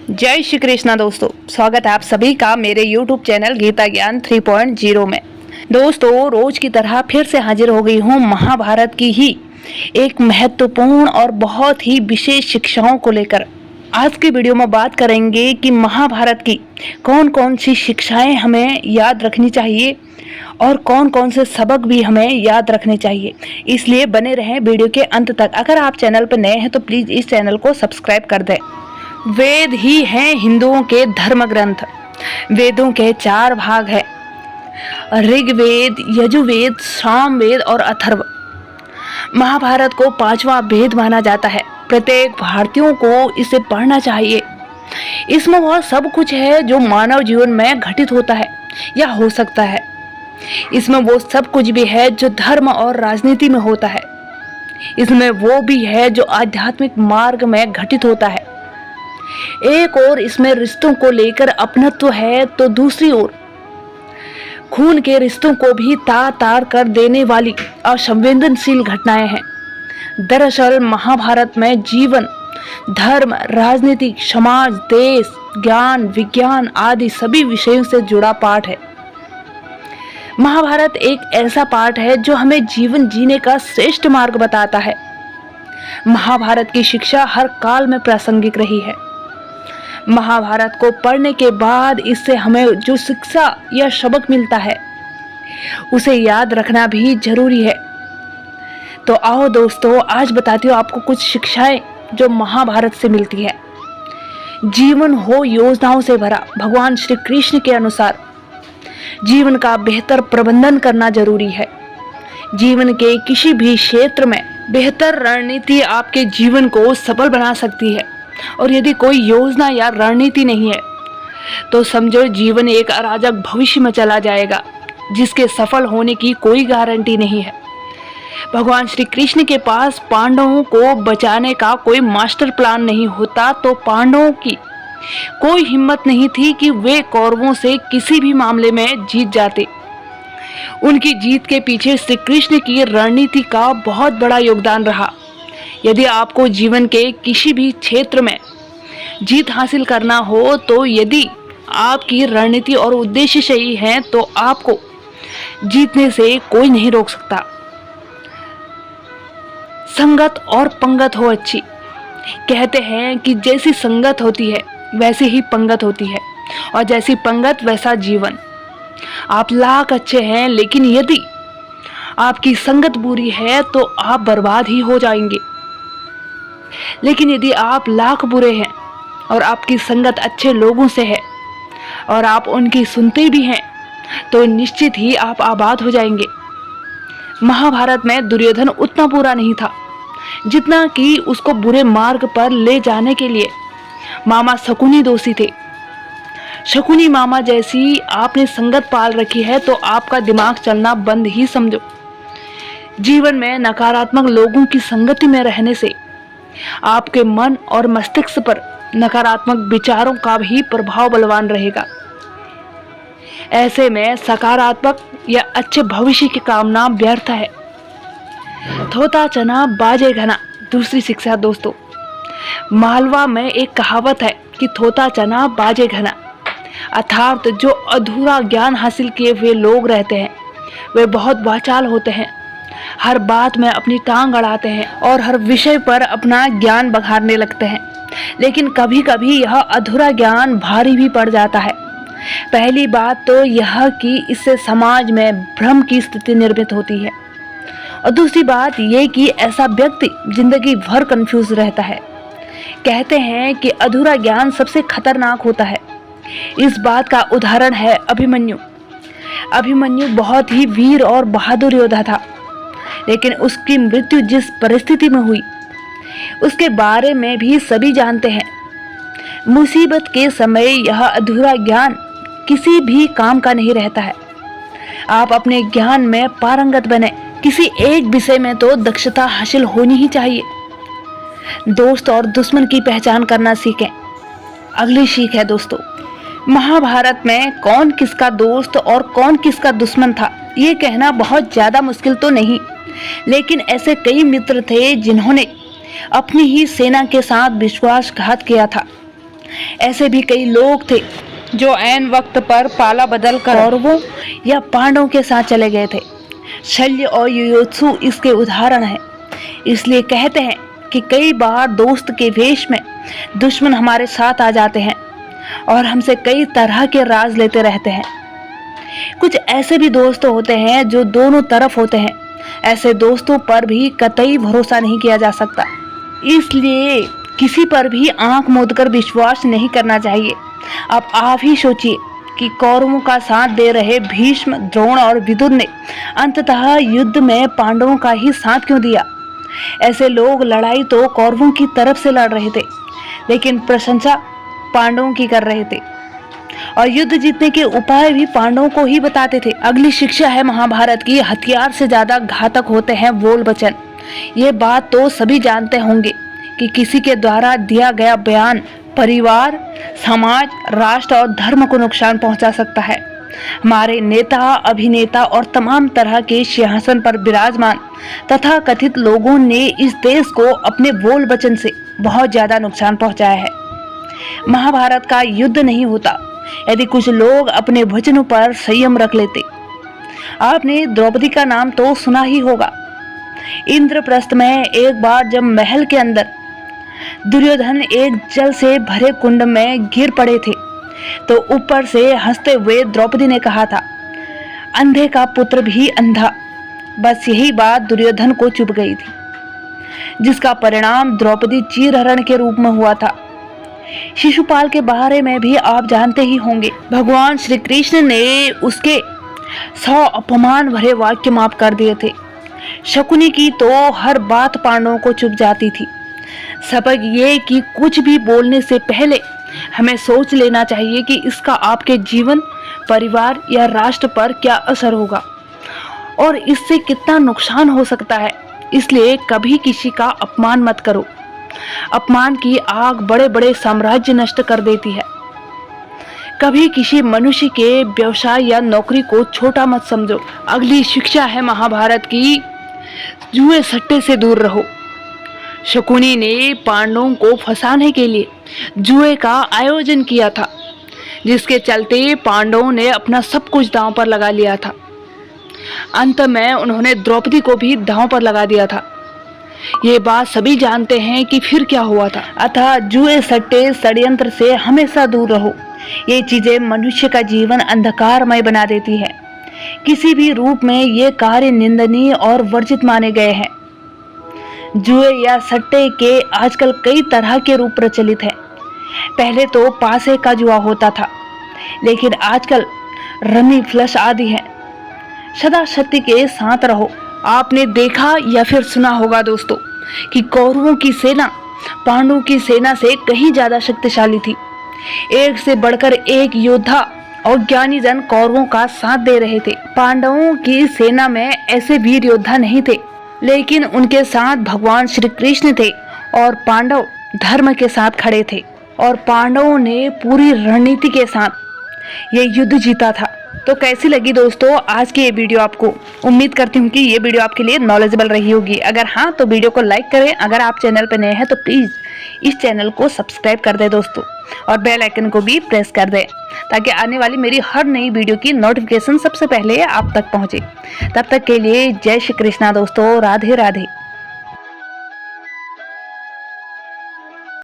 जय श्री कृष्णा दोस्तों, स्वागत है आप सभी का मेरे YouTube चैनल गीता ज्ञान 3.0 में। दोस्तों, रोज की तरह फिर से हाजिर हो गई हूँ महाभारत की ही एक महत्वपूर्ण और बहुत ही विशेष शिक्षाओं को लेकर। आज की वीडियो में बात करेंगे कि महाभारत की कौन कौन सी शिक्षाएं हमें याद रखनी चाहिए और कौन कौन से सबक भी हमें याद रखने चाहिए। इसलिए बने रहें वीडियो के अंत तक। अगर आप चैनल पर नए हैं तो प्लीज़ इस चैनल को सब्सक्राइब कर दें। वेद ही हैं हिंदुओं के धर्म ग्रंथ। वेदों के 4 भाग हैं, ऋग्वेद, यजुर्वेद, सामवेद और अथर्व। महाभारत को 5वां वेद माना जाता है। प्रत्येक भारतीयों को इसे पढ़ना चाहिए। इसमें वह सब कुछ है जो मानव जीवन में घटित होता है या हो सकता है। इसमें वो सब कुछ भी है जो धर्म और राजनीति में होता है। इसमें वो भी है जो आध्यात्मिक मार्ग में घटित होता है। एक और इसमें रिश्तों को लेकर अपनत्व है तो दूसरी ओर खून के रिश्तों को भी तार तार कर देने वाली असंवेदनशील घटनाएं हैं। दरअसल महाभारत में जीवन, धर्म, राजनीति, समाज, देश, ज्ञान, विज्ञान आदि सभी विषयों से जुड़ा पाठ है। महाभारत एक ऐसा पाठ है जो हमें जीवन जीने का श्रेष्ठ मार्ग बताता है। महाभारत की शिक्षा हर काल में प्रासंगिक रही है। महाभारत को पढ़ने के बाद इससे हमें जो शिक्षा या सबक मिलता है उसे याद रखना भी जरूरी है। तो आओ दोस्तों, आज बताती हूँ आपको कुछ शिक्षाएं जो महाभारत से मिलती है। जीवन हो योजनाओं से भरा। भगवान श्री कृष्ण के अनुसार जीवन का बेहतर प्रबंधन करना जरूरी है। जीवन के किसी भी क्षेत्र में बेहतर रणनीति आपके जीवन को सफल बना सकती है, और यदि कोई योजना या रणनीति नहीं है तो समझो जीवन एक अराजक भविष्य में चला जाएगा जिसके सफल होने की कोई गारंटी नहीं है। भगवान श्री कृष्ण के पास पांडवों को बचाने का कोई मास्टर प्लान नहीं होता तो पांडवों की कोई हिम्मत नहीं थी कि वे कौरवों से किसी भी मामले में जीत जाते। उनकी जीत के पीछे श्री कृष्ण की रणनीति का बहुत बड़ा योगदान रहा। यदि आपको जीवन के किसी भी क्षेत्र में जीत हासिल करना हो तो यदि आपकी रणनीति और उद्देश्य सही है तो आपको जीतने से कोई नहीं रोक सकता। संगत और पंगत हो अच्छी। कहते हैं कि जैसी संगत होती है वैसी ही पंगत होती है, और जैसी पंगत वैसा जीवन। आप लाख अच्छे हैं लेकिन यदि आपकी संगत बुरी है तो आप बर्बाद ही हो जाएंगे। लेकिन यदि आप लाख बुरे हैं और आपकी संगत अच्छे लोगों से है और आप उनकी सुनते भी हैं तो निश्चित ही आप आबाद हो जाएंगे। महाभारत में दुर्योधन उतना बुरा नहीं था जितना कि उसको बुरे मार्ग पर ले जाने के लिए मामा शकुनी दोषी थे। शकुनी मामा जैसी आपने संगत पाल रखी है तो आपका दिमाग चलना बंद ही समझो। जीवन में नकारात्मक लोगों की संगति में रहने से आपके मन और मस्तिष्क पर नकारात्मक विचारों का भी प्रभाव बलवान रहेगा। ऐसे में सकारात्मक या अच्छे भविष्य की कामना व्यर्थ है। थोता चना बाजे घना। दूसरी शिक्षा दोस्तों, मालवा में एक कहावत है कि थोता चना बाजे घना, अर्थात जो अधूरा ज्ञान हासिल किए हुए लोग रहते हैं वे बहुत वाचाल होते हैं। हर बात में अपनी टांग अड़ाते हैं और हर विषय पर अपना ज्ञान बघारने लगते हैं, लेकिन कभी कभी यह अधूरा ज्ञान भारी भी पड़ जाता है। पहली बात तो यह कि इससे समाज में भ्रम की स्थिति निर्मित होती है, और दूसरी बात यह कि ऐसा व्यक्ति जिंदगी भर कंफ्यूज रहता है। कहते हैं कि अधूरा ज्ञान सबसे खतरनाक होता है। इस बात का उदाहरण है अभिमन्यु। अभिमन्यु बहुत ही वीर और बहादुर योद्धा था, लेकिन उसकी मृत्यु जिस परिस्थिति में हुई उसके बारे में भी सभी जानते हैं। मुसीबत के समय यह अधूरा ज्ञान किसी भी काम का नहीं रहता है। आप अपने ज्ञान में पारंगत बने। किसी एक विषय में तो दक्षता हासिल होनी ही चाहिए। दोस्त और दुश्मन की पहचान करना सीखें। अगली सीख है दोस्तों, महाभारत में कौन किसका दोस्त और कौन किसका दुश्मन था ये कहना बहुत ज्यादा मुश्किल तो नहीं, लेकिन ऐसे कई मित्र थे जिन्होंने अपनी ही सेना के साथ विश्वासघात किया था। ऐसे भी कई लोग थे जो ऐन वक्त पर पाला बदल कर कौरवों या पांडवों के साथ चले गए थे। शल्य और युयोत्सु इसके उदाहरण हैं। इसलिए कहते हैं कि कई बार दोस्त के वेश में दुश्मन हमारे साथ आ जाते हैं और हमसे कई तरह के राज लेते रहते हैं। कुछ ऐसे भी दोस्त होते हैं जो दोनों तरफ होते हैं। ऐसे दोस्तों पर भी कतई भरोसा नहीं किया जा सकता, इसलिए किसी पर भी आंख मूंद कर विश्वास नहीं करना चाहिए। अब आप ही सोचिए कि कौरवों का साथ दे रहे भीष्म, द्रोण और विदुर ने अंततः युद्ध में पांडवों का ही साथ क्यों दिया। ऐसे लोग लड़ाई तो कौरवों की तरफ से लड़ रहे थे, लेकिन प्रशंसा पांडवों की कर रहे थे और युद्ध जीतने के उपाय भी पांडवों को ही बताते थे। अगली शिक्षा है महाभारत की, हथियार से ज्यादा घातक होते हैं बोल वचन। ये बात तो सभी जानते होंगे कि किसी के द्वारा दिया गया बयान परिवार, समाज, राष्ट्र और धर्म को नुकसान पहुंचा सकता है। हमारे नेता, अभिनेता और तमाम तरह के सिंहासन पर विराजमान तथा कथित लोगों ने इस देश को अपने बोल वचन से बहुत ज्यादा नुकसान पहुंचाया है। महाभारत का युद्ध नहीं होता यदि कुछ लोग अपने वचनों पर संयम रख लेते। आपने द्रौपदी का नाम तो सुना ही होगा। इंद्रप्रस्थ में एक बार जब महल के अंदर दुर्योधन एक जल से भरे कुंड में गिर पड़े थे, तो ऊपर से हंसते हुए द्रौपदी ने कहा था, अंधे का पुत्र भी अंधा। बस यही बात दुर्योधन को चुभ गई थी, जिसका परिणाम द्रौपदी चीरहरण के रूप में हुआ था। शिशुपाल के बारे में भी आप जानते ही होंगे। भगवान श्री कृष्ण ने उसके 100 अपमान भरे वाक्य माफ कर दिए थे। शकुनी की तो हर बात पांडवों को चुभ जाती थी। सबक ये कि कुछ भी बोलने से पहले हमें सोच लेना चाहिए कि इसका आपके जीवन, परिवार या राष्ट्र पर क्या असर होगा और इससे कितना नुकसान हो सकता है। इसलिए कभी किसी का अपमान मत करो। अपमान की आग बड़े बड़े साम्राज्य नष्ट कर देती है। कभी किसी मनुष्य के व्यवसाय या नौकरी को छोटा मत समझो। अगली शिक्षा है महाभारत की, जुए सट्टे से दूर रहो। शकुनी ने पांडवों को फंसाने के लिए जुए का आयोजन किया था, जिसके चलते पांडवों ने अपना सब कुछ दांव पर लगा लिया था। अंत में उन्होंने द्रौपदी को भी दांव पर लगा दिया था। ये बात सभी जानते हैं कि फिर क्या हुआ था। अतः जुए, सट्टे, षड्यंत्र से हमेशा दूर रहो। ये चीजें मनुष्य का जीवन अंधकारमय बना देती है। किसी भी रूप में ये कार्य निंदनीय और वर्जित माने गए हैं। जुए या सट्टे के आजकल कई तरह के रूप प्रचलित हैं। पहले तो पासे का जुआ होता था, लेकिन आजकल रमी, फ्लश आदि है। सदा सत्य के साथ रहो। आपने देखा या फिर सुना होगा दोस्तों कि कौरवों की सेना पांडवों की सेना से कहीं ज्यादा शक्तिशाली थी। एक से बढ़कर एक योद्धा और ज्ञानी जन कौरवों का साथ दे रहे थे। पांडवों की सेना में ऐसे वीर योद्धा नहीं थे, लेकिन उनके साथ भगवान श्री कृष्ण थे और पांडव धर्म के साथ खड़े थे और पांडवों ने पूरी रणनीति के साथ ये युद्ध जीता था। तो कैसी लगी दोस्तों आज की ये वीडियो आपको? उम्मीद करती हूँ कि ये वीडियो आपके लिए नॉलेजेबल रही होगी। अगर हाँ तो वीडियो को लाइक करें। अगर आप चैनल पर नए हैं तो प्लीज़ इस चैनल को सब्सक्राइब कर दें दोस्तों, और बेल आइकन को भी प्रेस कर दें ताकि आने वाली मेरी हर नई वीडियो की नोटिफिकेशन सबसे पहले आप तक पहुँचे। तब तक के लिए जय श्री कृष्णा दोस्तों। राधे राधे।